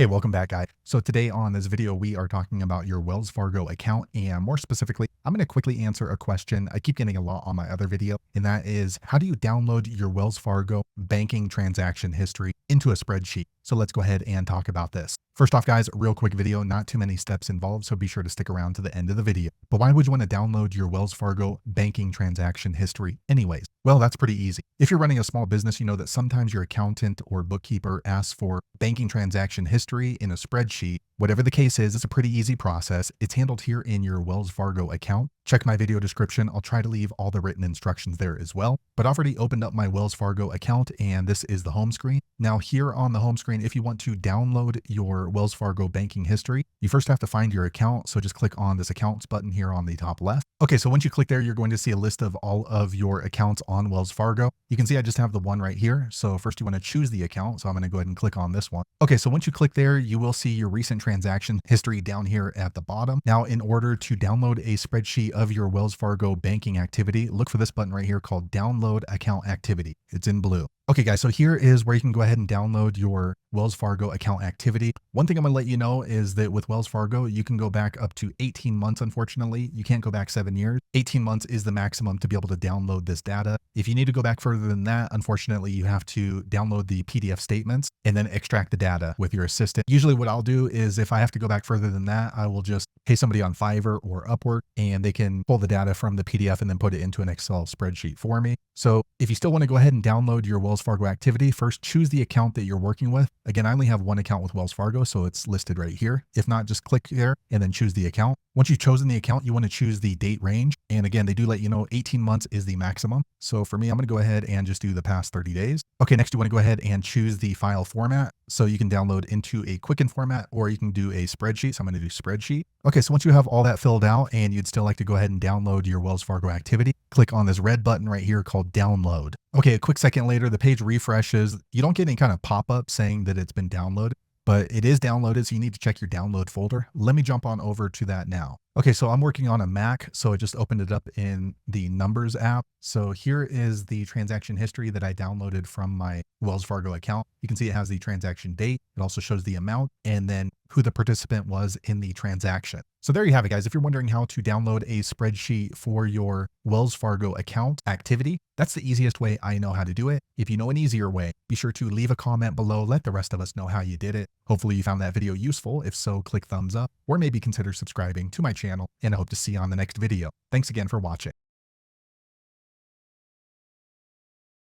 Hey, welcome back, guys. So today on this video, we are talking about your Wells Fargo account. And more specifically, I'm going to quickly answer a question I keep getting a lot on my other video. And that is, how do you download your Wells Fargo banking transaction history into a spreadsheet? So let's go ahead and talk about this. First off, guys, real quick video, not too many steps involved, so be sure to stick around to the end of the video. But why would you want to download your Wells Fargo banking transaction history anyways? Well, that's pretty easy. If you're running a small business, you know that sometimes your accountant or bookkeeper asks for banking transaction history in a spreadsheet. Whatever the case is, it's a pretty easy process. It's handled here in your Wells Fargo account. Check my video description. I'll try to leave all the written instructions there as well. But I've already opened up my Wells Fargo account and this is the home screen. Now here on the home screen, if you want to download your Wells Fargo banking history, you first have to find your account. So just click on this accounts button here on the top left. Okay, so once you click there, you're going to see a list of all of your accounts on Wells Fargo. You can see I just have the one right here. So first you want to choose the account. So I'm going to go ahead and click on this one. Okay, so once you click there, you will see your recent transaction history down here at the bottom. Now, in order to download a spreadsheet of your Wells Fargo banking activity, look for this button right here called Download Account Activity. It's in blue. Okay, guys, so here is where you can go ahead and download your Wells Fargo account activity. One thing I'm going to let you know is that with Wells Fargo, you can go back up to 18 months, unfortunately. You can't go back 7 years. 18 months is the maximum to be able to download this data. If you need to go back further than that, unfortunately, you have to download the PDF statements and then extract the data with your assistant. Usually what I'll do is if I have to go back further than that, I will just pay somebody on Fiverr or Upwork and they can pull the data from the PDF and then put it into an Excel spreadsheet for me. So if you still want to go ahead and download your Wells Fargo activity, first choose the account that you're working with. Again, I only have one account with Wells Fargo, so it's listed right here. If not, just click there and then choose the account. Once you've chosen the account, you want to choose the date range. And again, they do let you know 18 months is the maximum. So for me, I'm going to go ahead and just do the past 30 days. Okay, next you want to go ahead and choose the file format. So you can download into a Quicken format or you can do a spreadsheet. So I'm going to do spreadsheet. Okay, so once you have all that filled out and you'd still like to go ahead and download your Wells Fargo activity, click on this red button right here called download. Okay, a quick second later, the page refreshes. You don't get any kind of pop-up saying that it's been downloaded, but it is downloaded, so you need to check your download folder. Let me jump on over to that now. Okay, so I'm working on a Mac, so I just opened it up in the Numbers app. So here is the transaction history that I downloaded from my Wells Fargo account. You can see it has the transaction date. It also shows the amount and then who the participant was in the transaction. So there you have it, guys. If you're wondering how to download a spreadsheet for your Wells Fargo account activity, that's the easiest way I know how to do it. If you know an easier way, be sure to leave a comment below. Let the rest of us know how you did it. Hopefully you found that video useful. If so, click thumbs up or maybe consider subscribing to my channel, and I hope to see you on the next video. Thanks again for watching.